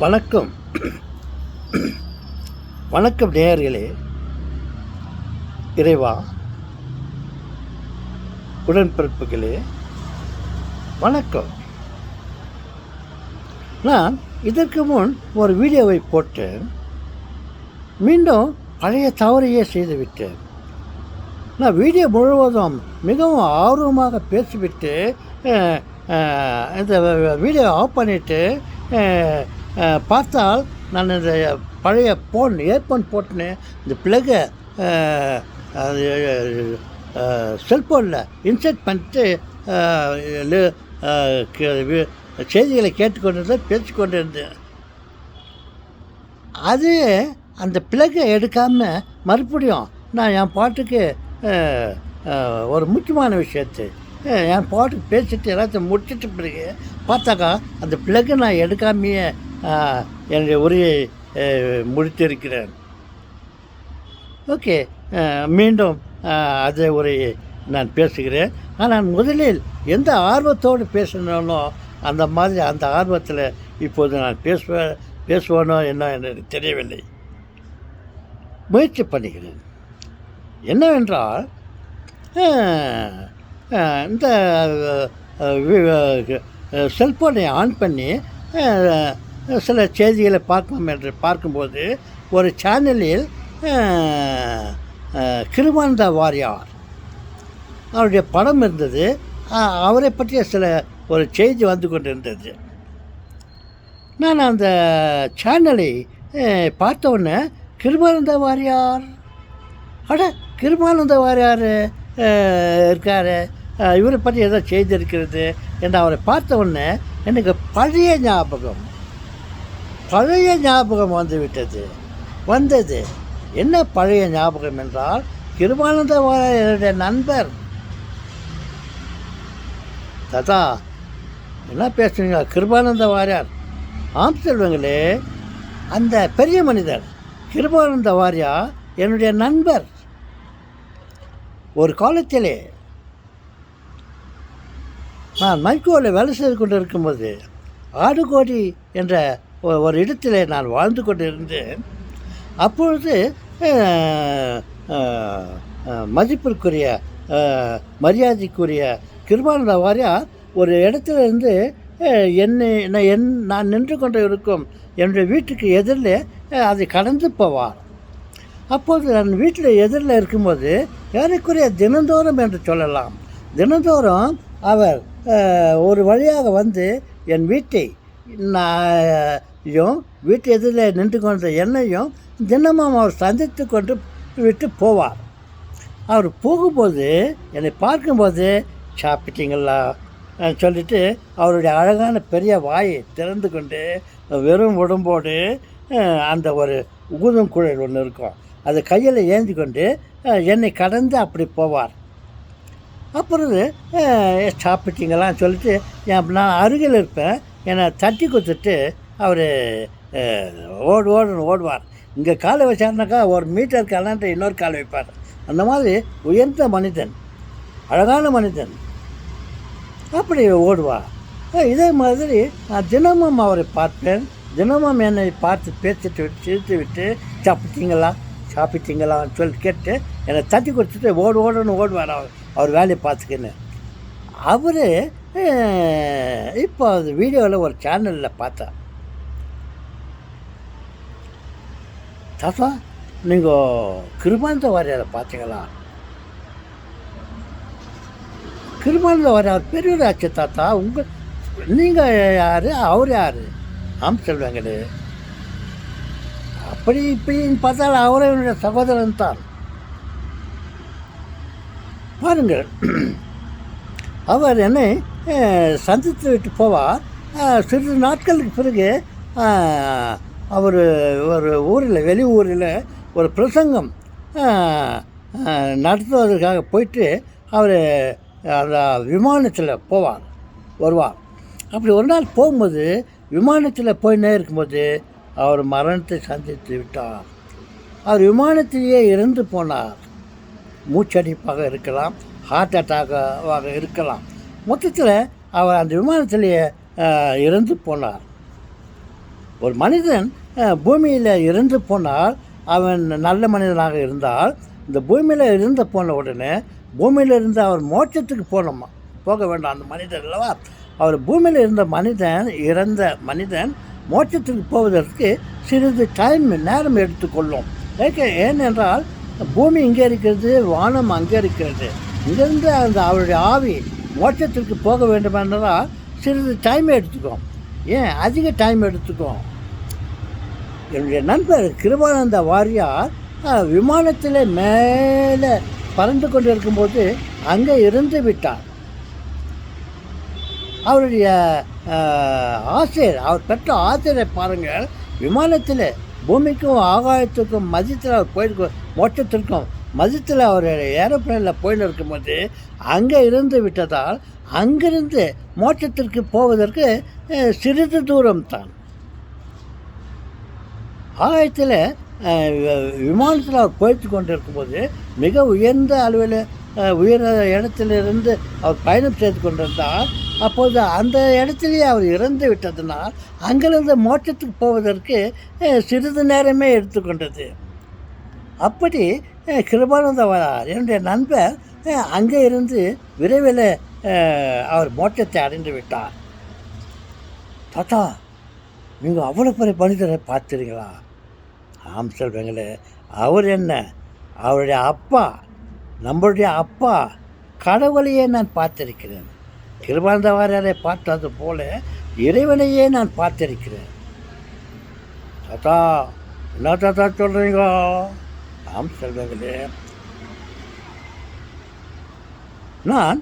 வணக்கம் வணக்கம் நேயர்களே. இறைவா, உடன்பிறப்புகளே, வணக்கம். நான் இதற்கு முன் ஒரு வீடியோவை போட்டேன். மீண்டும் பழைய தவறையே செய்துவிட்டேன். நான் வீடியோ முழுவதும் மிகவும் ஆர்வமாக பேசிவிட்டு இந்த வீடியோ ஆஃப் பண்ணிவிட்டு பார்த்தால் நான் இந்த பழைய இயர்ஃபோன் போட்டுன்னு இந்த ப்ளக்கை செல்ஃபோனில் இன்சர்ட் பண்ணிட்டு செய்திகளை கேட்டுக்கொண்டிருந்தேன், பேசிக்கொண்டிருந்தேன். அது அந்த ப்ளக்கை எடுக்காமல் மறுபடியும் நான் என் பாட்டுக்கு ஒரு முக்கியமான விஷயத்தை என் பாட்டுக்கு பேசிட்டு எல்லாத்தையும் முடிச்சிட்டு பிறகு பார்த்தாக்கா அந்த ப்ளக்கை நான் எடுக்காமையே என்னுடைய உரையை முடித்திருக்கிறேன். ஓகே, மீண்டும் அதே உரையை நான் பேசுகிறேன். ஆனால் முதலில் எந்த ஆர்வத்தோடு பேசணும்னோ அந்த மாதிரி அந்த ஆர்வத்தில் இப்போது நான் பேசுவேனோ என்ன எனக்கு தெரியவில்லை. முயற்சி பண்ணுகிறேன். என்னவென்றால், இந்த செல்ஃபோனை ஆன் பண்ணி சில செய்திகளை பார்க்கணும் என்று பார்க்கும்போது ஒரு சேனலில் கிருபானந்த வாரியார் அவருடைய படம் இருந்தது. அவரை பற்றிய ஒரு செய்தி வந்து கொண்டிருந்தது. நான் அந்த சேனலை பார்த்தவுடனே கிருபானந்த வாரியார், கிருபானந்த வாரியார் இருக்கார், இவரை பற்றி ஏதோ செய்தி இருக்கிறது என்று அவரை பார்த்த உடனே எனக்கு பழைய ஞாபகம் வந்தது. என்ன பழைய ஞாபகம் என்றால், கிருபானந்த வாரியாருடைய நண்பர். தாத்தா என்ன பேசுறீங்க? கிருபானந்த வாரியார், ஆம் செல்வங்களே, அந்த பெரிய மனிதர் கிருபானந்த வாரியார் என்னுடைய நண்பர். ஒரு காலத்திலே நான் மைக்கோவில் வேலை செய்து கொண்டு இருக்கும்போது ஆடுகோடி என்ற ஒரு இடத்திலே நான் வாழ்ந்து கொண்டு இருந்தேன். அப்பொழுது மதிப்பிற்குரிய மரியாதைக்குரிய கிருபானந்த வாரியார் ஒரு இடத்துல இருந்து நான் நின்று கொண்டு இருக்கும் என்னுடைய வீட்டுக்கு எதிரில் அதை கடந்து போவார். அப்போது நான் வீட்டில் எதிரில் இருக்கும்போது ஏறக்குறைய தினந்தோறும் என்று சொல்லலாம், தினந்தோறும் அவர் ஒரு வழியாக வந்து என் வீட்டை வீட்டு எதிரில் நின்று கொண்ட என்னையும் தினமும் அவர் சந்தித்து கொண்டு விட்டு போவார். அவர் போகும்போது என்னை பார்க்கும்போது சாப்பிட்டீங்களா சொல்லிவிட்டு அவருடைய அழகான பெரிய வாயை திறந்து கொண்டு வெறும் உடம்போடு அந்த ஒரு ஊதும் குழல் ஒன்று இருக்கும், அதை கையில் ஏந்தி கொண்டு என்னை கடந்து அப்படி போவார். அப்புறம் சாப்பிட்டீங்களான்னு சொல்லிட்டு நான் அருகில் இருப்பேன், என்னை தட்டி கொடுத்துட்டு அவர் ஓடுவார். இங்கே காலை வச்சாருனாக்கா ஒரு மீட்டர் காலான்ட்டு இன்னொரு கால் வைப்பார். அந்த மாதிரி உயர்ந்த மனிதன், அழகான மனிதன், அப்படி ஓடுவார். இதே மாதிரி நான் தினமும் அவரை பார்ப்பேன். தினமும் என்னை பார்த்து பேசிட்டு சிரித்து விட்டு சாப்பிட்டீங்களான்னு சொல்லி கேட்டு என்னை தட்டி கொடுத்துட்டு ஓடுவார் அவர் வேலையை பார்த்துக்கின்னு. அவர் இப்போ அது வீடியோவில் ஒரு சேனலில் பார்த்தேன். தாத்தா, நீங்கள் கிருபானந்த வாரியாரை பார்த்தீங்களா? கிருபானந்த வாரியார் பெரியவர் ஆச்சு தாத்தா. நீங்கள் யார், அவர் யார்? ஆம் செல்வங்களே, அப்படி இப்படின்னு பார்த்தால் அவரே என்னுடைய சகோதரன் தான். பாருங்கள், அவர் என்னை சந்தித்து விட்டு போவார். சிறிது நாட்களுக்கு பிறகு அவர் ஒரு வெளி ஊரில் ஒரு பிரசங்கம் நடத்துவதற்காக போயிட்டு அவர் அந்த விமானத்தில் வருவார். அப்படி ஒரு நாள் போகும்போது விமானத்தில் போயின்னே இருக்கும்போது அவர் மரணத்தை சந்தித்து விட்டார். அவர் விமானத்திலேயே இறந்து போனார். மூச்சடிப்பாக இருக்கலாம், ஹார்ட் அட்டாக்காக இருக்கலாம். மொத்தத்தில் அவர் அந்த விமானத்திலேயே இறந்து போனார். ஒரு மனிதன் பூமியில் இருந்து போனால் அவன் நல்ல மனிதனாக இருந்தால் இந்த பூமியில் இருந்து போன உடனே பூமியில் இருந்து அவர் மோட்சத்துக்கு போக வேண்டாம் அந்த மனிதன் அல்லவா. அவர் பூமியில் இருந்த இறந்த மனிதன் மோட்சத்துக்கு போவதற்கு சிறிது நேரம் எடுத்துக்கொள்ளும். ஏனென்றால் பூமி இங்கே இருக்கிறது, வானம் அங்கே இருக்கிறது. இங்கிருந்து அவருடைய ஆவி மோட்சத்திற்கு போக வேண்டும் என்றால் சிறிது டைம் எடுத்துக்கும். ஏன் அதிக டைம் எடுத்துக்கும்? என்னுடைய நண்பர் கிருபானந்த வாரியார் விமானத்தில் மேலே பறந்து கொண்டு இருக்கும்போது அங்கே இருந்து விட்டார். அவருடைய ஆசிரியர், அவர் பெற்ற ஆசிரியரை பாருங்கள், விமானத்தில் பூமிக்கும் ஆகாயத்துக்கும் மதியத்தில் அவர் போயிருக்க, மோட்சத்திற்கும் மதியத்தில் அவர் ஏரோப்ளேனில் போயின்னு இருக்கும்போது அங்கே இருந்து விட்டதால் அங்கிருந்து மோட்சத்திற்கு போவதற்கு சிறிது தூரம் தான். ஆகாயத்தில் விமானத்தில் அவர் போய்த்து கொண்டு இருக்கும்போது மிக உயர்ந்த அளவில் உயர்ந்த இடத்திலிருந்து அவர் பயணம் செய்து கொண்டிருந்தார். அப்போது அந்த இடத்துலேயே அவர் இறந்து விட்டதுனால் அங்கிருந்து மோட்சத்துக்கு போவதற்கு சிறிது நேரமே எடுத்துக்கொண்டது. அப்படி கிருபானந்த வாரியார் என்னுடைய நண்பர் அங்கே இருந்து விரைவில் அவர் மோட்சத்தை அடைந்து விட்டார். தாத்தா, நீங்கள் அவ்வளோ பெரிய மனிதரை பார்த்துறீங்களா? ஆம் செல்வங்களே, அவர் என்ன, அவருடைய அப்பா, நம்மளுடைய அப்பா கடவுளையே நான் பார்த்திருக்கிறேன். கிருபானந்த வாரியாரை பார்த்தது போல இறைவனையே நான் பார்த்திருக்கிறேன். தாத்தா, என்ன தாத்தா சொல்கிறீங்க? ஆம் செல்வங்களே, நான்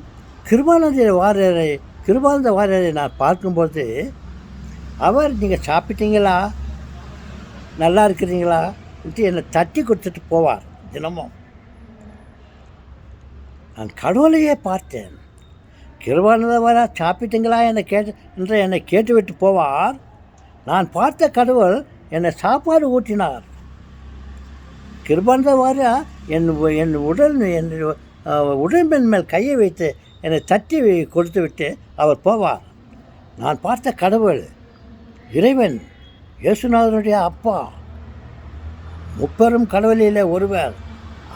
கிருபானந்த வாரியாரை நான் பார்க்கும்போது அவர் நீங்கள் சாப்பிட்டீங்களா, நல்லா இருக்கிறீங்களா என்று என்னை தட்டி கொடுத்துட்டு போவார். தினமும் நான் கடவுளையே பார்த்தேன். கிருபானந்த வாரியார் சாப்பிட்டீங்களா என்று என்னை கேட்டுவிட்டு போவார். நான் பார்த்த கடவுள் என்னை சாப்பாடு ஊட்டினார். கிருபானந்த வாரியார் என் உடம்பின் மேல் கையை வைத்து என்னை தட்டி கொடுத்து விட்டு அவர் போவார். நான் பார்த்த கடவுள் இறைவன், இயேசுநாதனுடைய அப்பா, முப்பெரும் கடவுளிலே ஒருவர்,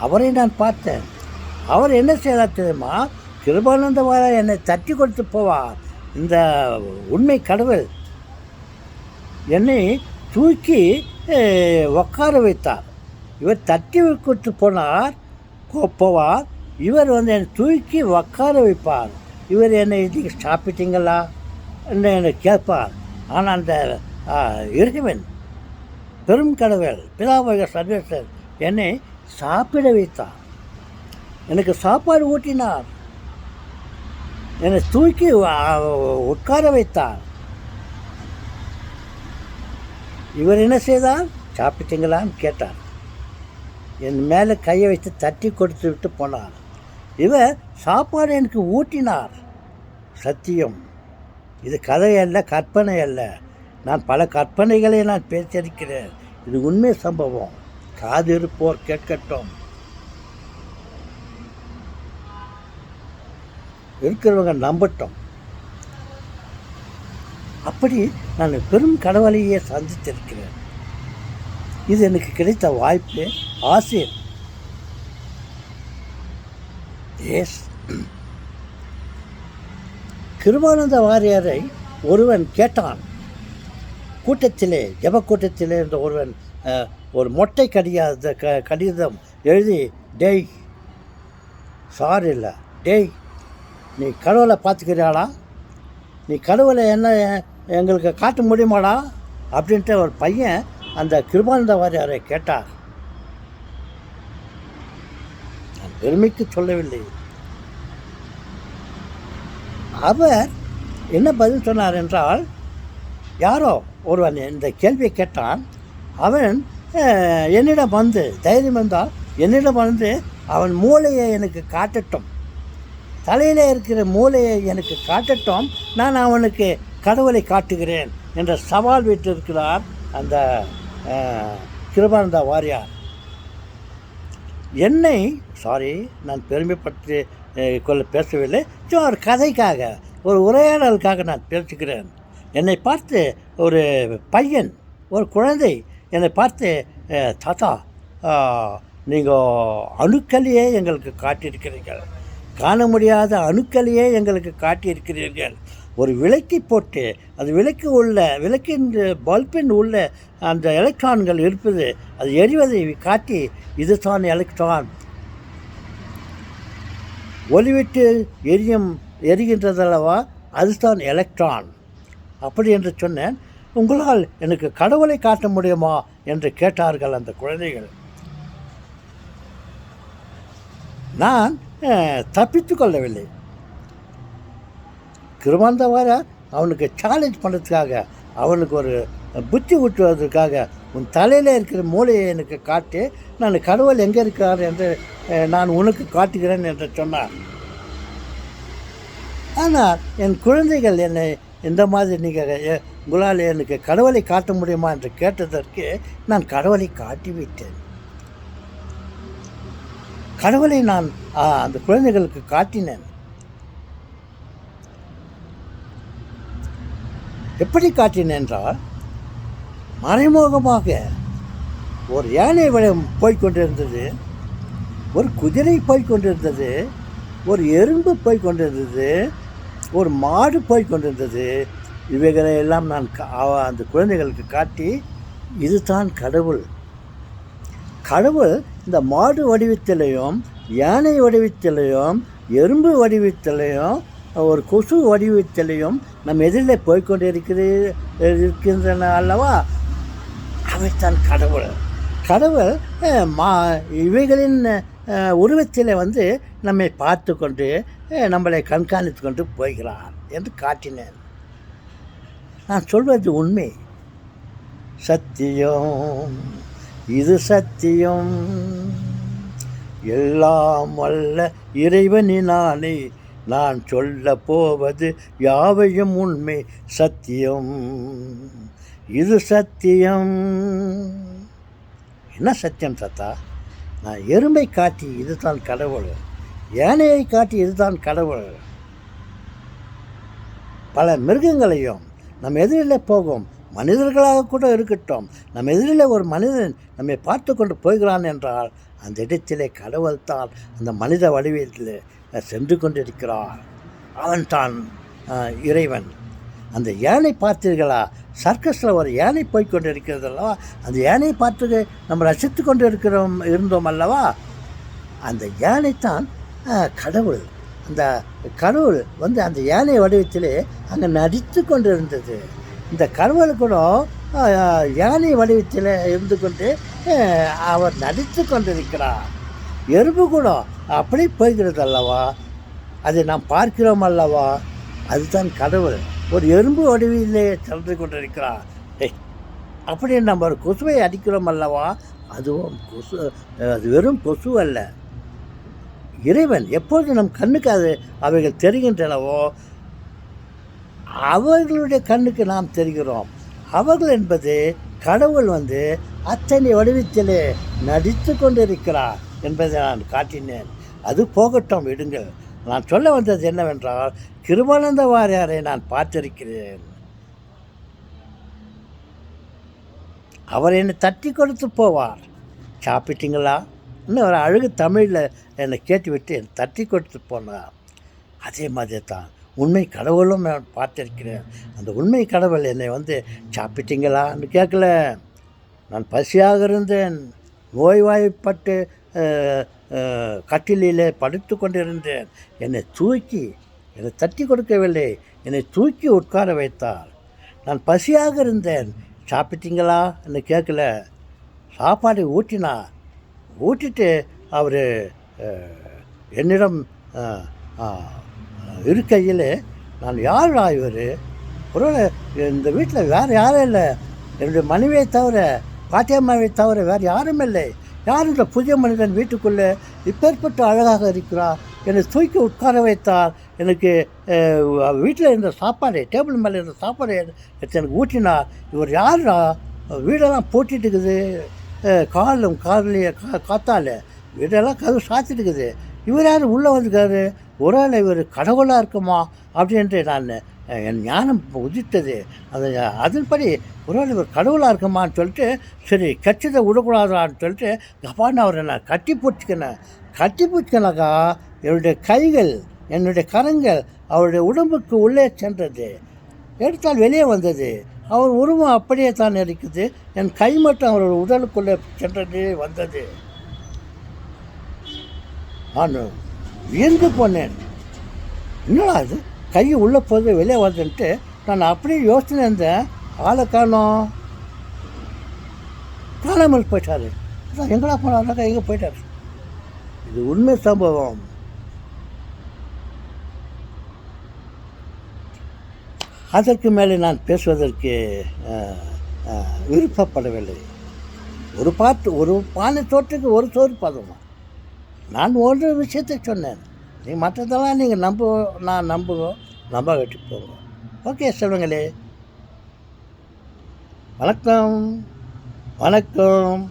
அவரை நான் பார்த்தேன். அவர் என்ன செய்தார் தெரியுமா? கிருபானந்த வாரியார் என்னை தட்டி கொடுத்து போவார். இந்த உண்மை கடவுள் என்னை தூக்கி உட்கார வைத்தார். இவர் தட்டி கொடுத்து போவார். இவர் என்னை தூக்கி உட்கார வைப்பார். இவர் என்னை இதுக்கு சாப்பிட்டீங்களா என்று என்னை கேட்பார். ஆனால் அந்த இறைவன், பெரும் கடவுள், பிதாவாகிய சர்வேஸ்வரர் என்னை சாப்பிட வைத்தார். எனக்கு சாப்பாடு ஊட்டினார். என்னை தூக்கி உட்கார வைத்தார். இவர் என்ன செய்தார்? சாப்பிட்டீங்களான்னு கேட்டார். என் மேலே கையை வைத்து தட்டி கொடுத்து விட்டு போனார். இவர் சாப்பாடு எனக்கு ஊட்டினார். சத்தியம். இது கதை அல்ல, கற்பனை அல்ல. நான் பல கற்பனைகளை நான் பேசியிருக்கிறேன். இது உண்மை சம்பவம். காது இருப்போர் கேட்கட்டும். இருக்கிறவங்க நம்பட்டும். அப்படி நான் பெரும் கடவுளையே சந்தித்திருக்கிறேன். இது எனக்கு கிடைத்த வாய்ப்பு, ஆசை. எஸ், கிருபானந்த வாரியாரை ஒருவன் கேட்டான். கூட்டத்திலே, ஜப கூட்டத்திலே இருந்த ஒருவன் ஒரு மொட்டை கடிதம் எழுதி, டேய், சாரி இல்லை, டேய், நீ கடவுளை பார்த்துக்கிறாளா? நீ கடவுளை என்ன எங்களுக்கு காட்ட முடியுமாடா அப்படின்ட்டு ஒரு பையன் அந்த கிருபானந்த வாரியாரை கேட்டார். நான் பெருமைக்கு சொல்லவில்லை. அவர் என்ன பதில் சொன்னார் என்றால், யாரோ ஒருவன் இந்த கேள்வியை கேட்டான். அவன் என்னிடம் வந்து, தைரியம் இருந்தால் என்னிடம் வந்து அவன் மூளையை எனக்கு காட்டட்டும், தலையில் இருக்கிற மூளையை எனக்கு காட்டட்டும், நான் அவனுக்கு கடவுளை காட்டுகிறேன் என்ற சவால் விட்டிருக்கிறார் அந்த கிருபானந்த வாரியார். என்னை, நான் பெருமைப்பட்டு பேசவில்லை, ஒரு கதைக்காக, ஒரு உரையாடலுக்காக நான் பேசுகிறேன். என்னை பார்த்து ஒரு பையன் ஒரு குழந்தை என்னை பார்த்து, தாத்தா, நீங்கள் அணுக்களையே எங்களுக்கு காட்டியிருக்கிறீர்கள், காண முடியாத அணுக்களையே எங்களுக்கு காட்டியிருக்கிறீர்கள். ஒரு விளக்கை போட்டு அது விளக்கின் பல்பின் உள்ள அந்த எலக்ட்ரான்கள் இருப்பது, அது எரிவதை காட்டி, இதுதான் எலக்ட்ரான், ஒளிவிட்டு எரிகின்றதல்லவா, அதுதான் எலக்ட்ரான் அப்படி என்று சொன்னேன். உங்களால் எனக்கு கடவுளை காட்ட முடியுமா என்று கேட்டார்கள் அந்த குழந்தைகள். நான் தப்பித்து கொள்ளவில்லை. கிருபானந்தவாரியார் அவனுக்கு சேலஞ்ச் பண்ணுறதுக்காக, அவனுக்கு ஒரு புத்தி ஊட்டுவதற்காக, உன் தலையில் இருக்கிற மூளையை எனக்கு காட்டி, நான் கடவுள் எங்கே இருக்கிறார் என்று நான் உனக்கு காட்டுகிறேன் என்று சொன்னார். ஆனால் என் குழந்தைகள் என்னை இந்த மாதிரி நீங்கள் உங்களால் எனக்கு கடவுளை காட்ட முடியுமா என்று கேட்டதற்கு நான் கடவுளை காட்டிவிட்டேன். கடவுளை நான் அந்த குழந்தைகளுக்கு காட்டினேன். எப்படி காட்டினேன் என்றால், மறைமுகமாக ஒரு யானை போய்கொண்டிருந்தது, ஒரு குதிரை போய்கொண்டிருந்தது, ஒரு எறும்பு போய்கொண்டிருந்தது, ஒரு மாடு போய்கொண்டிருந்தது. இவைகளை எல்லாம் நான் அந்த குழந்தைகளுக்கு காட்டி, இதுதான் கடவுள். கடவுள் இந்த மாடு வடிவத்திலையும், யானை வடிவத்திலையும், எறும்பு வடிவத்திலையும், ஒரு கொசு வடிவத்திலையும் நம் எதிரில் போய்கொண்டு இருக்கின்றன அல்லவா, அவைத்தான் கடவுள். கடவுள் இவைகளின் உருவத்தில் நம்மை பார்த்து கொண்டு நம்மளை கண்காணித்து கொண்டு போகிறார் என்று காட்டினேன். நான் சொல்வது உண்மை, சத்தியம், இது சத்தியம், எல்லாம் வல்ல இறைவனினாலே நான் சொல்ல போவது யாவையும் உண்மை, சத்தியம், இது சத்தியம். என்ன சத்தியம் தாத்தா? நான் எறும்பை காட்டி இதுதான் கடவுள், யானையை காட்டி இதுதான் கடவுள், பல மிருகங்களையும் நம் எதிரில் போகும் மனிதர்களாக கூட இருக்கட்டும், நம் எதிரில் ஒரு மனிதன் நம்மை பார்த்து கொண்டு போகிறான் என்றால் அந்த இடத்திலே கடவுள் தான் அந்த மனித வடிவத்தில் சென்று கொண்டிருக்கிறார். அவன் தான் இறைவன். அந்த யானை பார்த்தீர்களா? சர்க்கஸில் ஒரு யானை போய்கொண்டு இருக்கிறது அல்லவா, அந்த யானையை பார்த்து நம்ம ரசித்து கொண்டு இருந்தோம் அல்லவா, அந்த யானைத்தான் கடவுள். அந்த கடவுள் அந்த யானை வடிவத்திலே அங்கே நடித்து கொண்டு இருந்தது. இந்த கடவுள் கூட யானை வடிவத்தில் இருந்து கொண்டு அவர் நடித்து கொண்டிருக்கிறார். எறும்பு கூட அப்படி போய்கிறது அல்லவா, அதை நாம் பார்க்கிறோம் அல்லவா, அதுதான் கடவுள். ஒரு எறும்பு வடிவிலே சென்று கொண்டிருக்கிறார். அப்படி நம்ம ஒரு கொசுவை அடிக்கிறோம் அல்லவா, அதுவும் கொசு, அது வெறும் கொசு அல்ல, இறைவன். எப்போது நம் கண்ணுக்கு அவைகள் தெரிகின்றனவோ அவர்களுடைய கண்ணுக்கு நாம் தெரிகிறோம். அவர்கள் என்பது கடவுள் அத்தனை வடிவத்திலே நடித்து கொண்டிருக்கிறார் என்பதை நான் காட்டினேன். அது போகட்டும், விடுங்கள். நான் சொல்ல வந்தது என்னவென்றால், கிருபானந்த வாரியாரை நான் பார்த்திருக்கிறேன். அவர் என்னை தட்டி கொடுத்து போவார். சாப்பிட்டீங்களா? இன்னும் ஒரு அழகு தமிழில் என்னை கேட்டுவிட்டு என்னை தட்டி கொடுத்து போனார். அதே மாதிரி தான் உண்மை கடவுளும் நான் பார்த்திருக்கிறேன். அந்த உண்மை கடவுள் என்னை சாப்பிட்டீங்களான்னு கேட்கல. நான் பசியாக இருந்தேன், நோய்வாய்ப்பட்டு கட்டிலே படுத்து கொண்டிருந்தேன். என்னை தட்டி கொடுக்கவில்லை, என்னை தூக்கி உட்கார வைத்தார். நான் பசியாக இருந்தேன், சாப்பிட்டீங்களா என்று கேட்கல. சாப்பாடு ஊட்டிட்டு அவர் என்னிடம் இருக்கையில், நான் யார் இவர்? ஒருவேளை இந்த வீட்டில் வேறு யாரும் இல்லை, என்னுடைய மனைவியை தவிர, பாட்டியம்மாவை தவிர வேறு யாரும் இல்லை. யார் இந்த புதிய மனிதன் வீட்டுக்குள்ளே இப்பேற்பட்ட அழகாக இருக்கிறார்? என்னை தூக்கி உட்கார வைத்தார். எனக்கு வீட்டில் இருந்த சாப்பாடு, டேபிள் மேலே இருந்த சாப்பாடு எடுத்து எனக்கு ஊட்டினார். இவர் யாரா? வீடெல்லாம் போட்டிட்டு இருக்குது, காலையே காத்தால வீடெல்லாம் கதவு சாத்திட்டு இருக்குது. இவர் யார் உள்ளே வந்துருக்காரு? ஒருவேளை இவர் கடவுளாக இருக்குமா அப்படின்ட்டு நான் என் ஞானம் உதித்தது. அது அதன்படி ஒருவேளை இவர் கடவுளாக இருக்குமான்னு சொல்லிட்டு, சரி கட்சிதை விடக்கூடாதான்னு சொல்லிட்டு அப்பான்னு அவரை நான் கட்டி பிடிச்சிக்கினாக்கா என்னுடைய கைகள், என்னுடைய கரங்கள் அவருடைய உடம்புக்கு உள்ளே சென்றது. எடுத்தால் வெளியே வந்தது. அவர் உருவம் அப்படியே தான் இருக்குது. என் கை மட்டும் அவருடைய உடலுக்குள்ளே சென்றது வந்தது. நான் வியந்து போனேன். என்னடா இது, கை உள்ளே போது வெளியே வருதுன்ட்டு நான் அப்படியே யோசனை இருந்தேன். ஆளை காணாமல் போயிட்டார். அதான் எங்கடா போனாருனாக்கா எங்கே போயிட்டார். இது உண்மை சம்பவம். அதற்கு மேலே நான் பேசுவதற்கு விருப்பப்படவில்லை. ஒரு பானை தோற்றுக்கு ஒரு சோறு பதமா. நான் ஒரு விஷயத்தை சொன்னேன். நீ மற்றதெல்லாம் நீங்கள் நான் நம்ப கட்டி போங்க. ஓகே சொல்லுங்களே. வணக்கம் வணக்கம்.